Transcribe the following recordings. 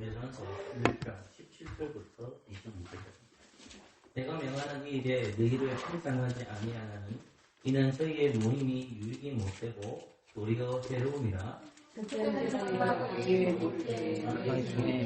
고린도전서 1장 17절부터 22절까지. 내가 명하는 이 일에 너희를 평상하지 아니하나니 이는 저희의 모임이 유익이 못되고 도리어 괴로움이라. 너희 중에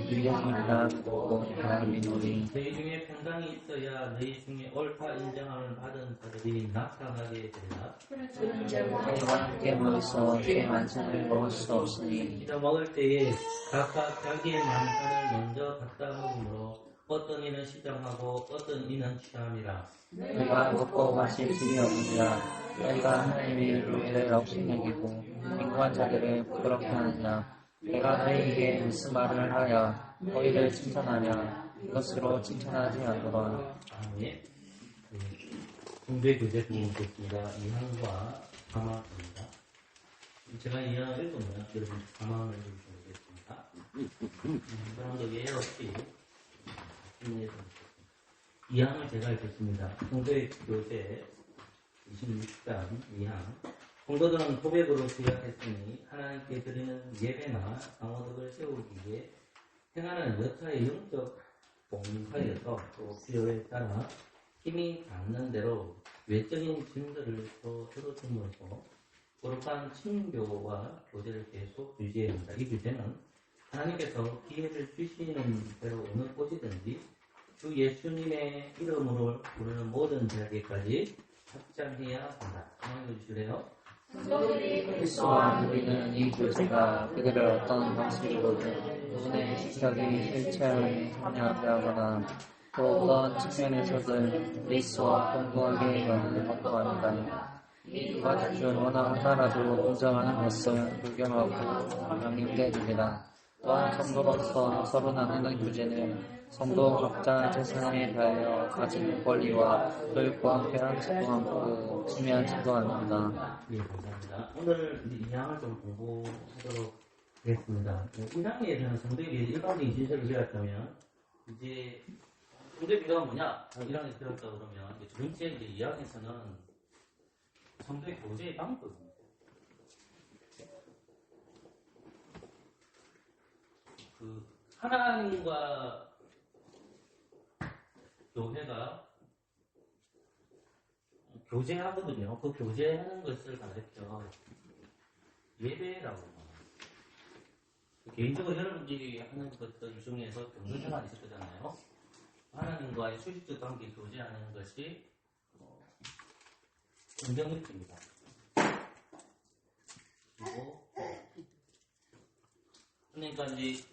불량이 있다고 바라리노니 너희 중에 평강이 있어야 너희 중에 옳다 인정함을 받은 자들이 나타나게 되리라. 너희와 함께 모여서 주의 만찬을 먹을 수 없으니 이다 먹을 때에 각각 자기의 만찬을 먼저 갖다 먹으므로 어떤 이는 시장하고 어떤 이는 취함이라. 너희가 먹고 마실 줄이 없느니라. 너희가 하나님의 교회를 없이 여기고 인고한 자들을 부끄럽게 하느냐. 내가 너희에게 무슨 말을 하여 너희를 칭찬하냐. 이것으로 칭찬하지 않노라. 아멘. 공대 교재 부분겠습니다. 2항과 3항입니다. 제가 2항을 읽으면 여러분 3항을 읽으시면 되겠습니다. 사람도 예외 없이 2항을 제가 읽겠습니다. 공대 교재 26장 2항. 공도들은 고백으로 시작했으니 하나님께 드리는 예배나 상호덕을 세우기 위해 행하는 여타의 영적 봉사에서 또 필요에 따라 힘이 닿는 대로 외적인 짐들을 더 들어줌으로써 거룩한 친교와 교제를 계속 유지해야 합니다. 이 교제는 하나님께서 기회를 주시는 대로 어느 곳이든지 주 예수님의 이름으로 부르는 모든 자에게까지 확장해야 한다. 한번 해주실래요? 그리스도와 우리는 이 교제가 그들을 어떤 방식으로든 누구의 시각이 일체하게 참여하게 하거나 또 어떤 측면에서든 그리스도와 공고하게 연을 확보한다. 이 두 가지 중 어느 하나라도 공정하는 것은 불경하고 명령되느니라. 또한 성도로서 서로 나누는 교제는 성도 각자 재산에 대하여 가진 권리와 교육과 함께한 제도함고 중요한 제도합니다. 네, 감사합니다. 오늘 이 항을 좀 공부하도록 하겠습니다. 이 항에 대한 성도에 일반적인 진술을 배웠다면 이제 성도의 비가가 뭐냐? 이 항에서 배웠다 그러면 두 번째 이제 이 항에서는 성도의 교제의 방법입니다. 그 하나님과 교회가 교제하거든요. 그 교제하는 것을 가르쳐 예배라고 합니다. 개인적으로 여러분들이 하는 것들 중에서 경건생활이 있을 거잖아요. 하나님과의 수직적 관계 교제하는 것이 긍정입니다. 그리고 그러니까 이제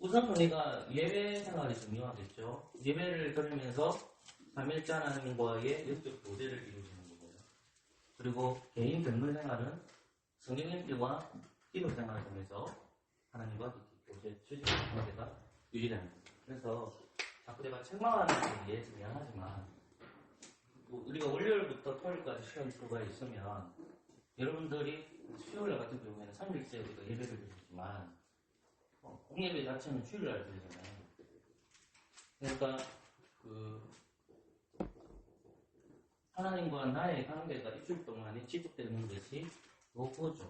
우선 우리가 예배 생활이 중요하겠죠. 예배를 드리면서 삼일째 하나님과의 영적 교제를 이루시는 거고요. 그리고 개인 경건 생활은 성경 읽기와 기도 생활을 통해서 하나님과 교제, 수직적 관계가 유지되는 겁니다. 그래서 자꾸 내가 책망하는 게 이해해서 미안하지만 우리가 월요일부터 토요일까지 시험 수가 있으면 여러분들이 수요일 같은 경우에는 3일째 우리가 예배를 드리지만 공예배 자체는 주일날 드리잖아요. 그러니까 하나님과 나의 관계가 일주일 동안에 지속되는 것이 요거죠.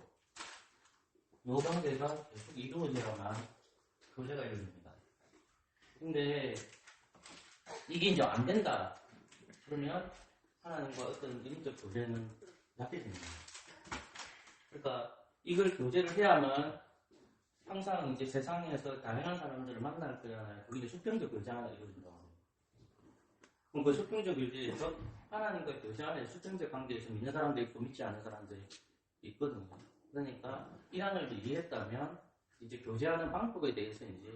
요 관계가 계속 이루어져야만 교제가 이루어집니다. 근데 이게 이제 안 된다. 그러면 하나님과 어떤 영적 교제는 약해집니다. 그러니까 이걸 교제를 해야만 항상 이제 세상에서 다양한 사람들을 만날 거잖아요. 그게 수평적 교제 하나 이루어진다고 합니다. 그럼 그 수평적 교제에서 하나님과 교제 안에 수평적 관계에서 믿는 사람도 있고 믿지 않는 사람들이 있거든요. 그러니까 이란을 이해했다면 이제 교제하는 방법에 대해서 이제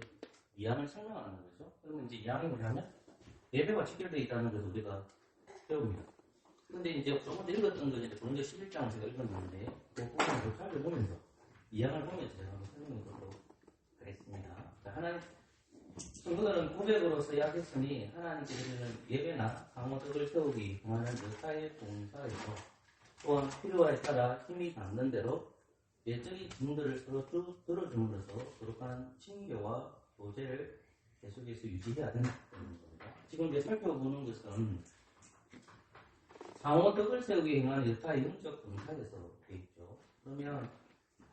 이항을 설명하는 거죠. 그러면 이제 이항이 뭐냐면 예배와 직결되어 있다는 것을 우리가 배웁니다. 근데 이제 조금 더 읽었던 거 이제 고린도 11장을 제가 읽었는데 그 부분을 살펴보면서 이항을 보면서 제가 한번 설명해 보도록 하겠습니다. 하나님 성도들은 고백으로서 약했으니 하나님께 드리는 예배나 강호덕을 세우기 하는 여타의 봉사에서 또한 필요에 따라 힘이 닿는 대로 외적인 짐들을 서로 들어줌으로써 거룩한 친교와 교제를 계속해서 유지해야 된다는 겁니다. 지금 이제 살펴보는 것은 상호덕을 세우기 행하는 여타의 영적 봉사에서 되어 있죠. 그러면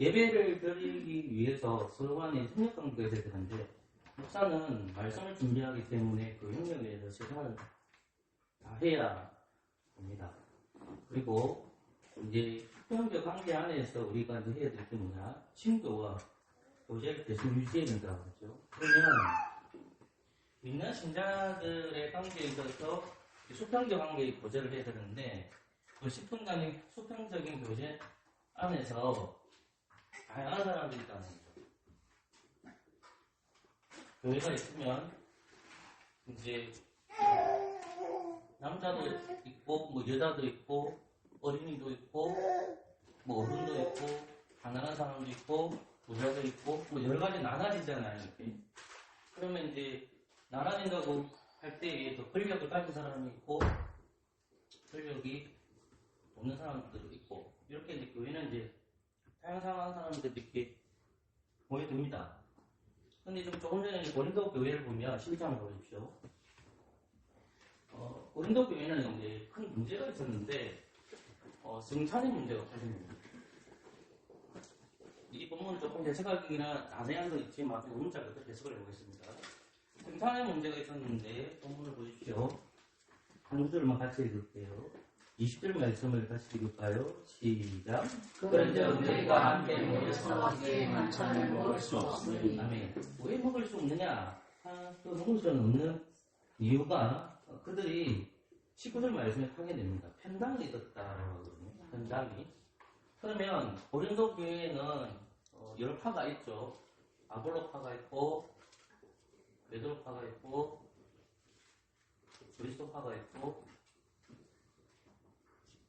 예배를 드리기 위해서 서로 간의 협력관계가 있어야 되는데 목사는 말씀을 준비하기 때문에 그 영역에 대해서 최선을 다해야 합니다. 그리고 이제 수평적 관계 안에서 우리가 이제 해야 될 게 뭐냐? 친교와 교제를 계속 유지해야 된다고 하죠. 그러면 믿는 신자들의 관계에 있어서 수평적 관계의 교제를 해야 되는데 그 수평적인 교제 안에서 다양한 사람들이 있다는 거죠. 교회가 있으면 이제 남자도 있고 뭐 여자도 있고 어린이도 있고 뭐 어른도 있고 가난한 사람도 있고 부자도 있고 뭐 여러 가지 나눠지잖아요. 이렇게. 그러면 이제 나눠진다고 할 때에 더 권력을 가진 사람이 있고 권력이 없는 사람들도 있고 이렇게 이제 교회는 이제 다양한 사람들이 이렇게 모여듭니다. 근데 좀 조금 전에 이제 고린도 교회를 보면 12장을 보십시오. 고린도 교회는 이제 큰 문제가 있었는데 성찬의 문제가 커집니다. 이 본문은 조금 해석하기나 난해한 거 있지만 문자를 어떻게 해석을 해보겠습니다. 성찬의 문제가 있었는데 본문을 보십시오. 한 구절만 같이 읽을게요. 20절 말씀을 같이 읽을까요? 시작. 그런즉 너희가 함께 모여서 함께 만찬을 먹을 수 없으니. 아멘. 왜 먹을 수 없느냐? 또 먹을 수 없는 이유가 그들이 19절 말씀에 하게 됩니다. 편당이 있었다라고 하거든요. 편당이. 그러면 고린도 교회에는 여러 파가 있죠. 아볼로파가 있고 베드로파가 있고 그리스도파가 있고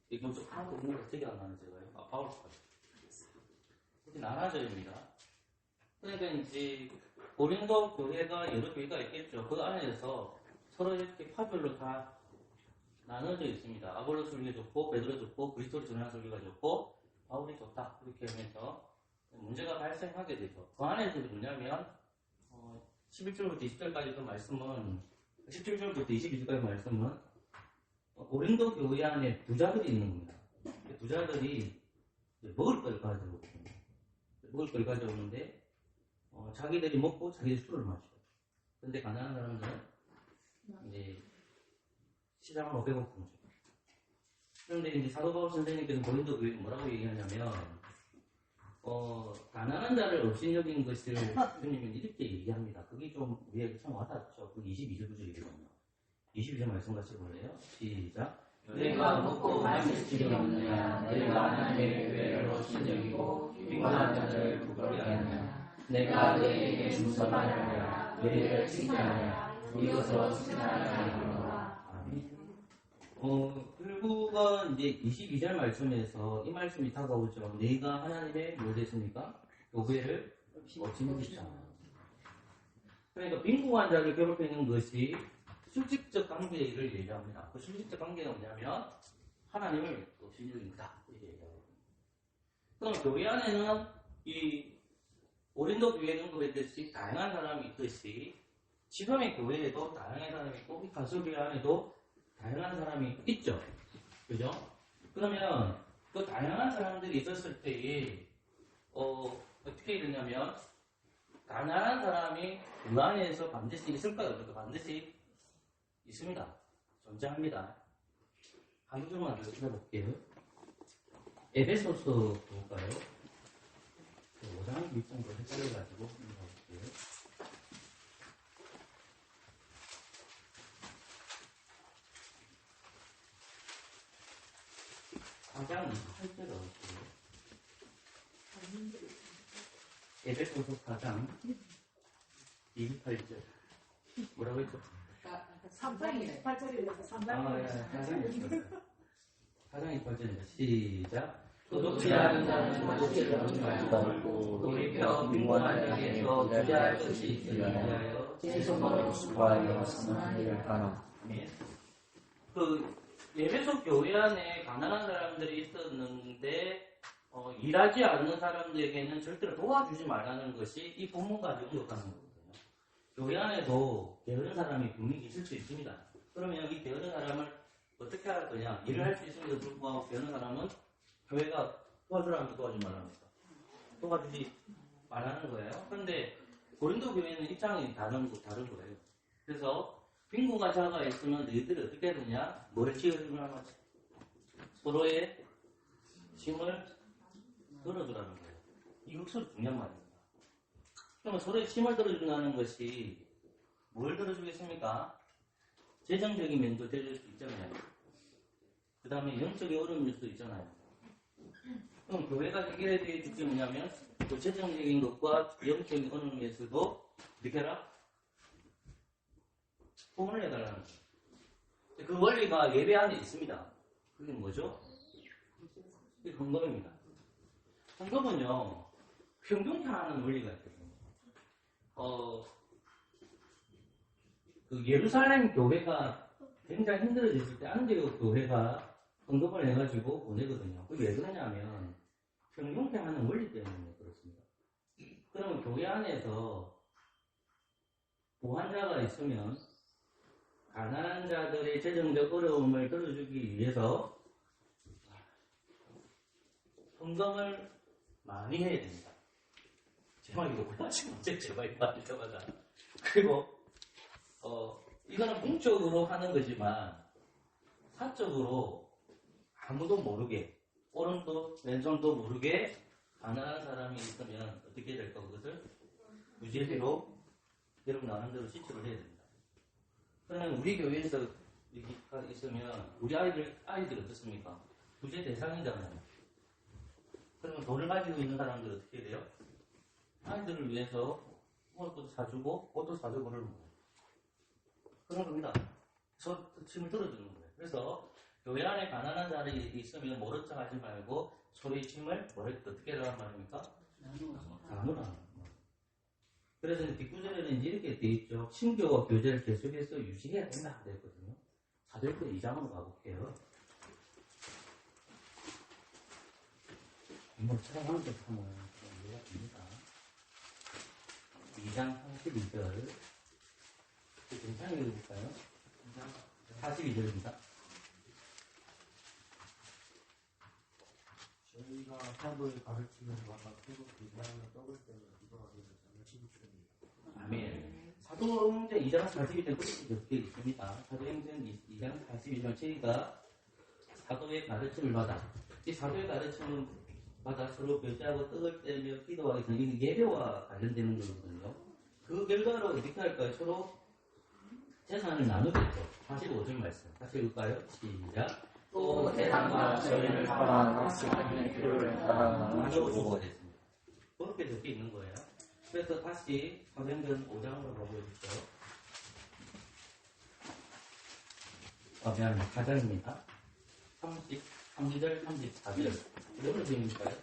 이게 좀 하나도 없는 거 되게 안 나는 제가요. 바울파가 이렇게 나눠져입니다. 그러니까 이제 고린도 교회가 여러 교회가 있겠죠. 그 안에서 서로 이렇게 파별로 다 나눠져 있습니다. 아볼로 설교가 좋고 베드로 좋고 그리스도를 전하는 설교가 좋고 바울이 좋다 이렇게 하면서 문제가 발생하게 되죠. 그 안에서 뭐냐면 11절부터 20절까지 그 말씀은 17절부터 22절까지 말씀은 고린도 교회 안에 부자들이 있는 겁니다. 부자들이 먹을 걸 가져오는데 자기들이 먹고 자기들이 술을 마셔요. 그런데 가난한 사람들은 이제 시장을 못 배고픈 거죠. 그런데 이제 사도 바울 선생님께서 고린도 교회에 뭐라고 얘기하냐면 가난한 자를 없인 여긴 것을 주님은 이렇게 얘기합니다. 그게 좀 우리에게 참 와닿죠. 그 22절 구절이거든요. 22절 말씀 같이 볼래요? 시작. 내가 먹고 마실 길이 없느냐. 내가 하나님의 교회를 없인 여기고 빈곤한 자들을 부끄럽게 하느냐. 내가 너희에게 중서하느냐. 너희를 칭찬하느냐. 이것으로 칭찬하느냐. 결국은 이제 22절 말씀에서 이 말씀이 다가오죠. 내가 하나님의 뭐 됐습니까? 교회를 어찌는지잖아. 그러니까 빈곤한 자를 괴롭히는 것이 수직적 관계를 얘기합니다. 그 수직적 관계가 뭐냐면 하나님을 어찌는 거다 이렇게 얘기하거든요. 그럼 교회 안에는 이 고린도 교회에 언급했듯이 다양한 사람이 있듯이 지금의 교회에도 다양한 사람이 있고 이 가솔교회 안에도 다양한 사람이 있죠. 그죠? 그러면 그 다양한 사람들이 있었을 때에 어떻게 되냐면 가난한 사람이 그 안에서 반드시 있을까요? 없을까요? 반드시 있습니다. 존재합니다. 한 줄만 더 읽어볼게요. 에베소서 볼까요? 5장 1장도 헷갈려가지고 읽어볼게요. 4장 28절 어디요? 에베소서 4장 28절 뭐라고 했죠? 3장 28절이라서 4장 28절입니다. 시작. 도둑질 하는 자는 도둑질 하지 말고 돌이켜 빈곤한 자에게서 기대할 것이 있으려 신성으로 수고하여 선한 일을 하라. 그 에베소 교회 안에 가난한 사람들이 있었는데 일하지 않는 사람들에게는 절대로 도와주지 말라는 것이 이 본문까지 언급하는 거거든요. 교회 안에도 게으른 사람이 분명히 있을 수 있습니다. 그러면 이 게으른 사람을 어떻게 할 거냐? 일을 할 수 있음에도 불구하고 게으른 사람은 교회가 도와주라면 도와주지 말랍니다. 도와주지 말라는 거예요. 그런데 고린도 교회는 입장이 다른 거예요. 그래서 빈곤과 자가 있으면 너희들이 어떻게 해야 되냐? 뭘 지어주냐면 서로의 짐을 들어주라는 거예요. 이 역설이 중요한 말입니다. 그러면 서로의 짐을 들어준다는 것이 뭘 들어주겠습니까? 재정적인 면도 될 수 있잖아요. 그 다음에 영적인 어려움일 수도 있잖아요. 그럼 교회가 해결해야 될 주점이 뭐냐면 그 재정적인 것과 영적인 어려움에서도 어떻게 해라? 도움을 해달라는 거예요. 그 원리가 예배 안에 있습니다. 그게 뭐죠? 그게 헌금입니다. 헌금은요, 평등하는 원리가 있거든요. 그 예루살렘 교회가 굉장히 힘들어졌을 때 안디옥 교회가 헌금을 해가지고 보내거든요. 그게 왜 그러냐면 평등케 하는 원리 때문에 그렇습니다. 그러면 교회 안에서 보환자가 있으면 가난한 자들의 재정적 어려움을 들어주기 위해서 헌금을 많이 해야 됩니다. 제 말이고 지금 제 말이 맞을 때마다. 그리고 이거는 공적으로 하는 거지만 사적으로 아무도 모르게 오른도 왼손도 모르게 가난한 사람이 있으면 어떻게 될까? 그것을 무제비로 여러분 나름대로 지출을 해야 됩니다. 그러면 우리 교회에서 여기가 있으면 우리 아이들이 어떻습니까? 부재 대상이잖아요. 그러면 돈을 가지고 있는 사람들은 어떻게 해야 돼요? 아이들을 위해서 옷도 사주고 옷도 사주고 그러는 거예요. 그런 겁니다. 저 짐을 들어주는 거예요. 그래서 교회 안에 가난한 자리 있으면 모른 척 하지 말고 서로의 짐을 어떻게 하라는 말입니까? 나누라는 거예요. 그래서 뒷구절에는 이렇게 돼 있죠. 신교와 교제를 계속해서 유지해야 된다 그랬거든요. 사도행전 2장으로 가볼게요. 이걸 촬영하는 것 보면 이해가 됩니다. 2장 32절. 괜찮게 읽어볼까요? 42절입니다. 저희가 사도의 가르침을 받아 서로 교제하며 떡을 떼며 기도하게 되자며 치부됩니다. 아멘. 사도행전 2장 42절 그렇게 적혀 있습니다. 사도행전 2장 42절 저희가 사도의 가르침을 받아. 이 사도의 가르침을 받아 서로 교제하고 떡을 떼며 기도하게 되는 이게 예배와 관련되는 거거든요. 그 결과로 어떻게 할까요? 서로 재산을 나누겠죠. 45절 말씀. 다시 읽을까요? 시작. 또 재산과 저희를 사랑하는 시간의 필요를 따라 나누어주고 됐습니다. 그렇게 적혀 있는 거예요. 그래서 다시 사도행전 5장으로 가보여주세요. 미안합니다. 4장입니다. 33절, 34절. 이런 제목일까요?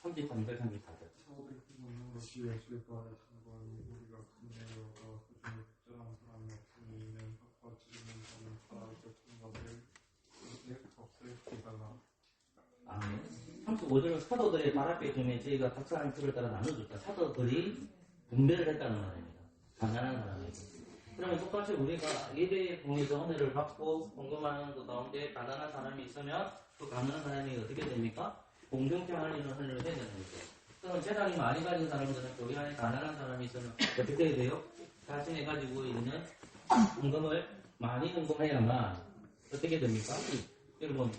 33절, 34절. 사도의 기도는 것이 예수의 부활의 증거니 우리가 금내여가 그중에 특별한 사람이 없으니 이는 학과 지르는 자는 사람의 것을 없을 기다가 아멘. 35절은 사도들의 발 앞에 두면 저희가 각 사람 틀을 따라 나눠줬다. 사도들이 분배를 했다는 말입니다. 가난한 사람에게. 그러면 똑같이 우리가 예배에 통해서 은혜를 받고 공급하는 그 가운데 가난한 사람이 있으면 그 가난한 사람이 어떻게 됩니까? 공동체 하는 은혜를 해야 되는 거죠. 그럼 재산이 많이 가진 사람들은 교회 안에 가난한 사람이 있으면 어떻게 해야 돼요? 자신이 가지고 있는 헌금을 많이 헌금해야만 어떻게 됩니까? 여러분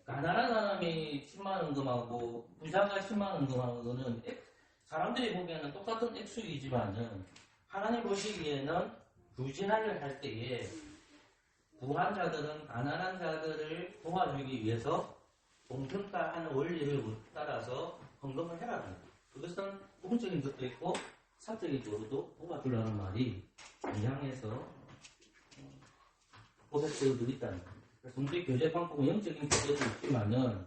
가난한 사람이 10만 헌금하고 부자가 10만 헌금하고는 사람들이 보기에는 똑같은 액수이지만은 하나님 보시기에는 부진하려 할 때에 부한 자들은 가난한 자들을 도와주기 위해서 동평가하는 원리를 따라서 헌금을 해라는 거예요. 그것은 공적인 것도 있고 사적인 것도 도와주라는 말이 이항에서 고백되어도 있다는 거예요. 그래서 우리 교제 방법은 영적인 교제도 있지만은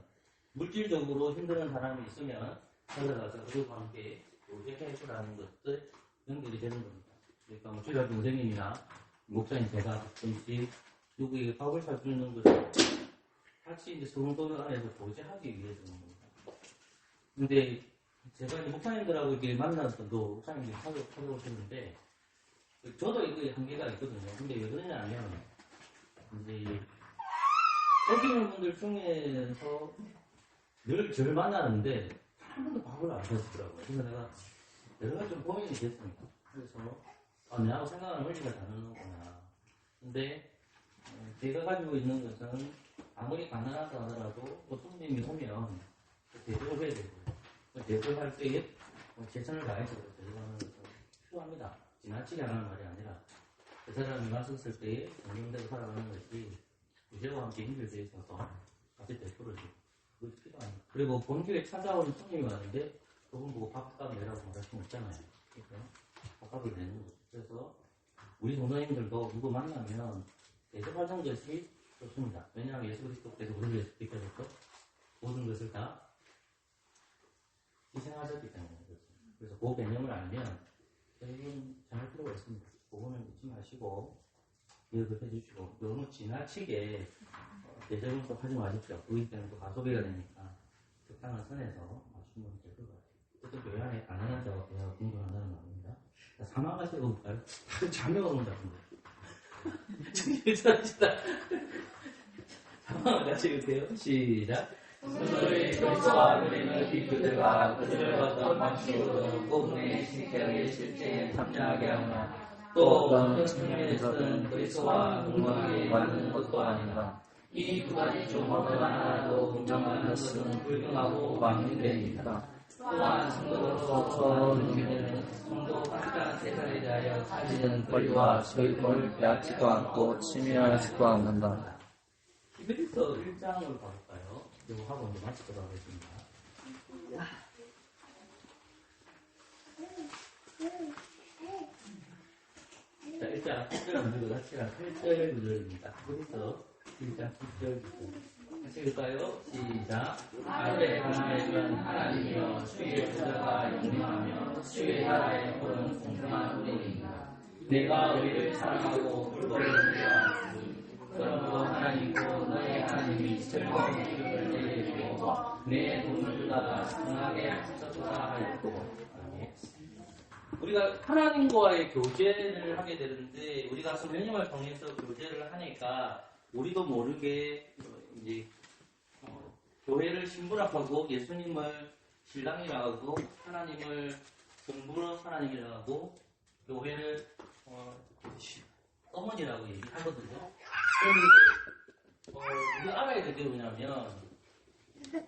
물질적으로 힘든 사람이 있으면 찾아가서 그들과 함께 교제해주라는 것들 연결이 되는 겁니다. 그러니까 뭐 주일학교 선생님이나 목사님 제가 가끔씩 누구에게 밥을 사주는 것을 같이 이제 성도 안에서 교제하기 위해서는 겁니다. 근데 제가 이제 목사님들하고 이렇게 만나서도 목사님들이 찾아오셨는데 저도 이거 한계가 있거든요. 근데 왜 그러냐면 이제 여기는 분들 중에서 늘 저를 만나는데 한 번도 밥을 안 사주더라고요. 그래서 내가 여러 가지 좀 고민이 됐습니다. 그래서 내하고 생각하는 원리가 다르구나. 근데 제가 가지고 있는 것은 아무리 가난하다 하더라도 또 손님이 오면 대접을 해야 되고 대접할 때에 최선을 다해서 대접하는 것은 필요합니다. 지나치게 하는 말이 아니라 그 사람이 왔었을 때에 공정대로 살아가는 것이 우리와 함께 연결되어 있어서 같이 베풀어주고 그것이 필요합니다. 그리고 본교에 찾아오는 손님이 왔는데 그분 보고 밥값 내라고 말할 수는 없잖아요. 그러니까 밥값을 내는 거죠. 그래서 우리 동료님들도 누구 만나면 대접하는 것이 좋습니다. 왜냐하면 예수 그리스도께서 우리를 위해서 비켜줬고 모든 것을 다 희생하셨기 때문에 그렇습니다. 그래서 그 개념을 알면 저희는 잘할 필요가 있습니다. 그거는 잊지 마시고 기억을 해주시고 너무 지나치게 대접은 또 하지 마십시오. 그렇기 때문에 또 가소비가 되니까 적당한 선에서 마시면 될 것 같아요. 또 교회 안에 가난한 자와 교회가 공존한다는 말입니다. 자, 4만가지 읽어볼까요? 다들 자매가 온다. 정신차립시다. 4만가지 읽으세요. 시작. 너희 그리스도와 우리는 비그들과 그들과 떠나시고 꼭내 신격의 실제에 참여하게 하나 또 어떤 측면에서는 그리스도와 공동하게 만드는 것도 아닌가. 이 두 가지 조건을 하나도 공정한 것은 불능하고 망인되니까. 또한 성도로서 서로 누리는 성도 각자 세상에 대하여 가지는 권리와 소유권을 빼앗지도 않고 침해하지도 않는다. 히브리서 1장으로 가볼까요? 이거 하고 이제 마치도록 하겠습니다. 자, 일단 7절 구절 같이 8절 구절입니다. 히브리서 1장 7절 구절. 같이 읽을까요? 시작. 아들의 하나님은 하나님이여 주의 부자가 영림하며 주의 나라의 본은 공평한 분이니라. 내가 너희를 사랑하고 불법을 배워하니 그러므로 하나님도 너의 하나님이 즐거운 기름을 내게 주고 내 돈을 주다가 승하게 하셨다 하였고. 우리가 하나님과의 교제를 하게 되는데 우리가 성령님을 통해서 교제를 하니까 우리도 모르게 이제 교회를 신부라고 예수님을 신랑이라고 하고 하나님을 공부로 하나님이라고 하고 교회를 어머니라고 얘기하거든요. 그런데 우리가 알아야 될 게 뭐냐면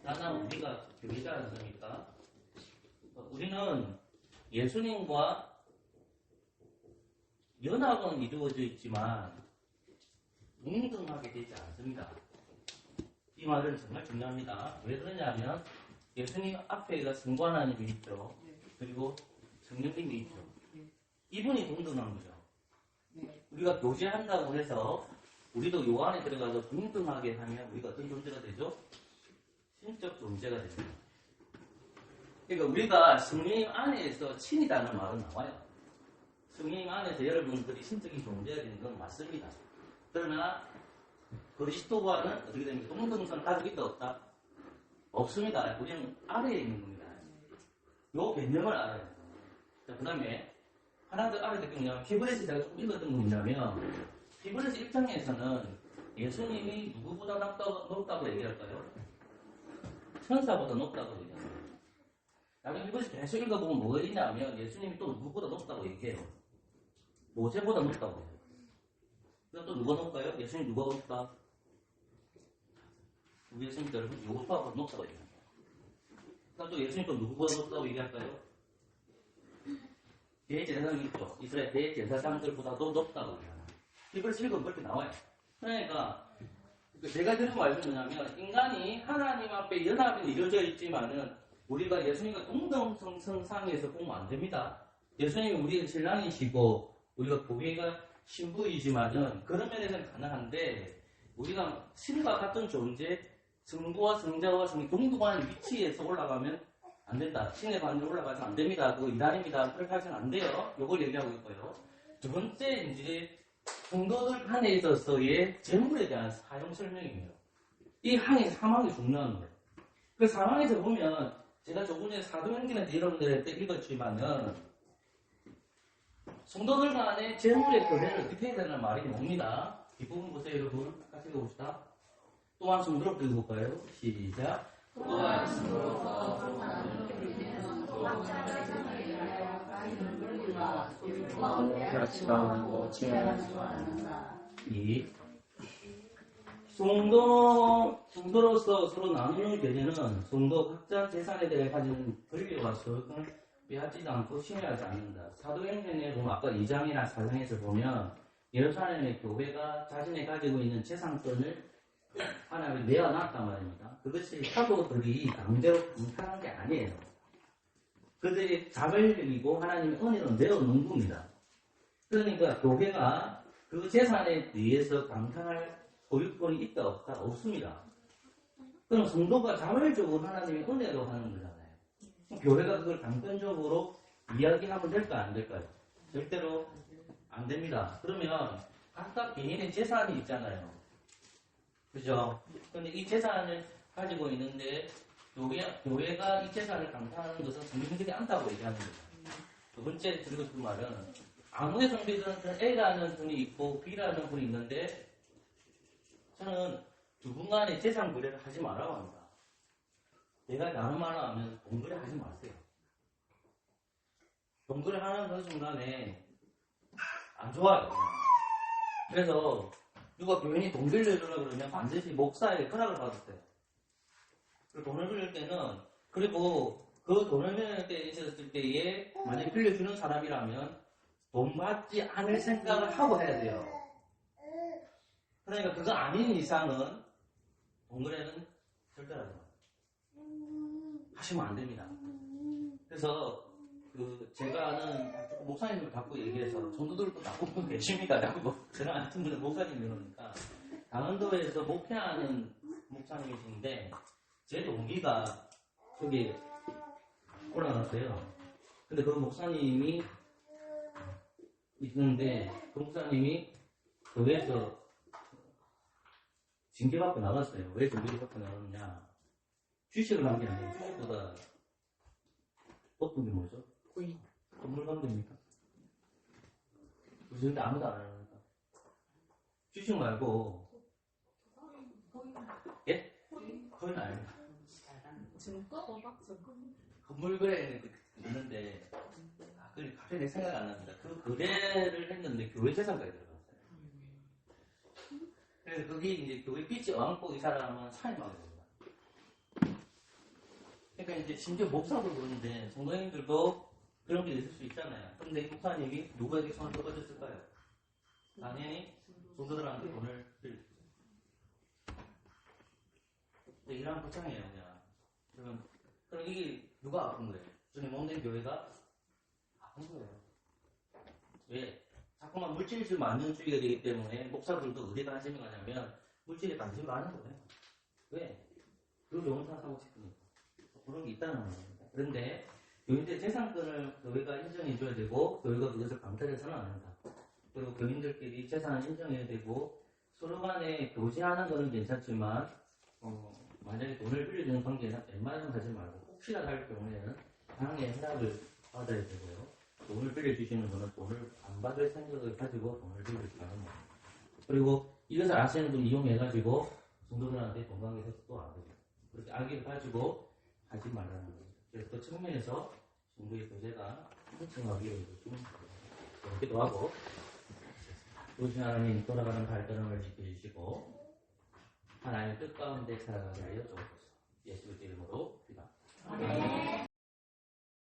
나는 우리가 교회가 아닙니까? 우리는 예수님과 연합은 이루어져 있지만 동등하게 되지 않습니다. 이 말은 정말 중요합니다. 왜 그러냐면 예수님 앞에가 성부 하나님이 있죠. 그리고 성령님이 있죠. 이분이 동등한 거죠. 우리가 교제한다고 해서 우리도 요 안에 들어가서 동등하게 하면 우리가 어떤 존재가 되죠? 신적 존재가 됩니다. 그러니까 우리가 성령 안에서 친이라는 말은 나와요. 성령 안에서 여러분들이 신적인 존재가 되는 건 맞습니다. 그러나 그리스도와는 어떻게 됩니까? 동등선 가지고 있다 없다? 없습니다. 우리는 아래에 있는 겁니다. 요 개념을 알아야 돼요. 자, 그 다음에 하나 더 알아야 될 게 뭐냐면 히브리서 제가 좀 읽었던 거 뭐냐면 히브리서 1장에서는 예수님이 누구보다 높다고 얘기할까요? 천사보다 높다고 얘기해요. 나중에 히브리서 계속 읽어보면 뭐가 있냐면 예수님이 또 누구보다 높다고 얘기해요. 모세보다 높다고 해요. 그럼 또 누가 높을까요? 예수님 누가 높다? 우리 예수님 여러분 요구파보다 높다고 얘기합니다. 그럼 또 예수님 또 누구보다 높다고 얘기할까요? 대제사장이 있죠. 이스라엘 대제사장들보다도 높다고 얘기합니다. 히브리서 읽으면 그렇게 나와요. 그러니까 제가 드는 말씀은 뭐냐면 인간이 하나님 앞에 연합이 이루어져 있지만은 우리가 예수님과 동등성상에서 보면 안 됩니다. 예수님이 우리의 신랑이시고 우리가 교회가 신부이지만은 그런 면에서는 가능한데 우리가 신과 같은 존재, 성부와 성자와 성이 동등한 위치에서 올라가면 안 된다. 신의 반대로 올라가서 안 됩니다. 그거 이단입니다. 그렇게 하시면 안 돼요. 요걸 얘기하고 있고요. 두 번째 이제 성도들 안에 있어서의 재물에 대한 사용 설명입니다. 이 항의 사망이 중요한 거예요. 그 사망에서 보면 제가 저번에 사도행전에 여러분들한테 읽었지만은 성도들 간의 재물의 교회를 어떻게 해야 되는 말이 뭡니다. 뒷부분 보세요, 여러분. 같이 읽어봅시다. 또한 성도롭게 읽어볼까요? 시작. 또한 성도로서 그렇지가 못지요. 이 성도로서 서로 나누는 교제는 성도 각자 재산에 대해 가지는 권리와 소유권을 빼앗지도 않고 침해하지 않는다. 사도행전에 보면 아까 2장이나 4장에서 보면 예루살렘의 교회가 자신이 가지고 있는 재산권을 하나님이 내어놨단 말입니다. 그것이 사도들이 강제로 강탈한 게 아니에요. 그들이 자발적이고 하나님의 은혜로 내어놓은 겁니다. 그러니까 교회가 그 재산에 의해서 강탈할 소유권이 있다 없다? 없습니다. 그럼 성도가 자발적으로 하나님의 은혜로 하는 거잖아요. 교회가 그걸 강권적으로 이야기하면 될까 안 될까요? 절대로 안 됩니다. 그러면 각각 개인의 재산이 있잖아요. 그죠? 근데 이 재산을 가지고 있는데 교회가 이 재산을 강탈하는 것은 성경적이지 않다고 얘기하는 거예요. 두 번째 드리고 싶은 말은 아무의 성비들은 A라는 분이 있고 B라는 분이 있는데 저는 두 분 간의 재산 거래를 하지 말라고 합니다. 내가 나는 말을 하면 동거래 하지 마세요. 동거래 하는 그 순간에 안 좋아요. 그래서 누가 교인이 돈 빌려주려고 그러면 반드시 목사에게 허락을 받았어요. 그 돈을 빌릴 때는 그리고 그 돈을 빌릴 때 있었을 때에 만약에 빌려주는 사람이라면 돈 받지 않을 생각을 하고 해야 돼요. 그러니까 그거 아닌 이상은 동거래는 절대 하지 마세요. 하시면 안 됩니다. 그래서 제가 아는 목사님을 자꾸 얘기해서 성도들도 나쁘고 계십니다. 자꾸 저랑 같은 분은 목사님이 그러니까 강원도에서 목회하는 목사님이신데 제 동기가 저기 올라갔어요. 근데 그 목사님이 있는데 그 목사님이 교회에서 징계받고 나갔어요. 왜 징계받고 나갔느냐? 주식을 한 게 아니에요. 주식보다 어떤 게 뭐죠? 건물 감독입니까? 근데 아무도 안 하니까. 주식 말고 예? 거의 아닙니다. 건물 거래는 있는데 그걸 갑자기 내 생각이 안 납니다. 그 거래를 했는데 교회 재산까지 들어갔어요. 그래서 거기 이제 교회 빚이 얹고 이 사람은 사임하게 됩니다. 그러니까 이제 심지어 목사도 그러는데 성도님들도 그런 게 있을 수 있잖아요. 그런데 이 목사님이 누구에게 손을 떠받쳤을까요? 당연히 성도들한테 돈을 빌렸어요. 이런 불쌍해요, 그냥. 그럼 이게 누가 아픈 거예요? 주님 몸된 교회가 아픈 거예요. 왜? 자꾸만 물질을 만능주의가 되기 때문에 목사들도 어디 관심이 가냐면 물질에 관심이 많은 거예요. 왜? 그 좋은 차 사고 싶으니까. 그런 게 있다는 겁니다. 그런데 교인들 재산권을 교회가 인정해줘야 되고 교회가 그것을 강탈해서는 안 한다. 그리고 교인들끼리 재산을 인정해야 되고 서로 간에 교제하는 거는 괜찮지만 만약에 돈을 빌려주는 관계는 웬만하면 하지 말고 혹시라도 할 경우에는 당의 허락을 받아야 되고요. 돈을 빌려주시는 분은 돈을 안 받을 생각을 가지고 돈을 빌려주지 않는 겁니다. 그리고 이것을 아시는 분이 이용해가지고 성도들한테 돈 관계에서 또 안 되죠. 그렇게 악의를 가지고 하지 말라는 거죠. 그래서 그 측면에서 성도의 교제가 흥청하기를 좀 그렇기도 하고 우신 하나님 돌아가는 발걸음을 지켜주시고 하나님의 뜻 가운데 살아가게 하여 주옵소서. 예수의 이름으로 기도합니다.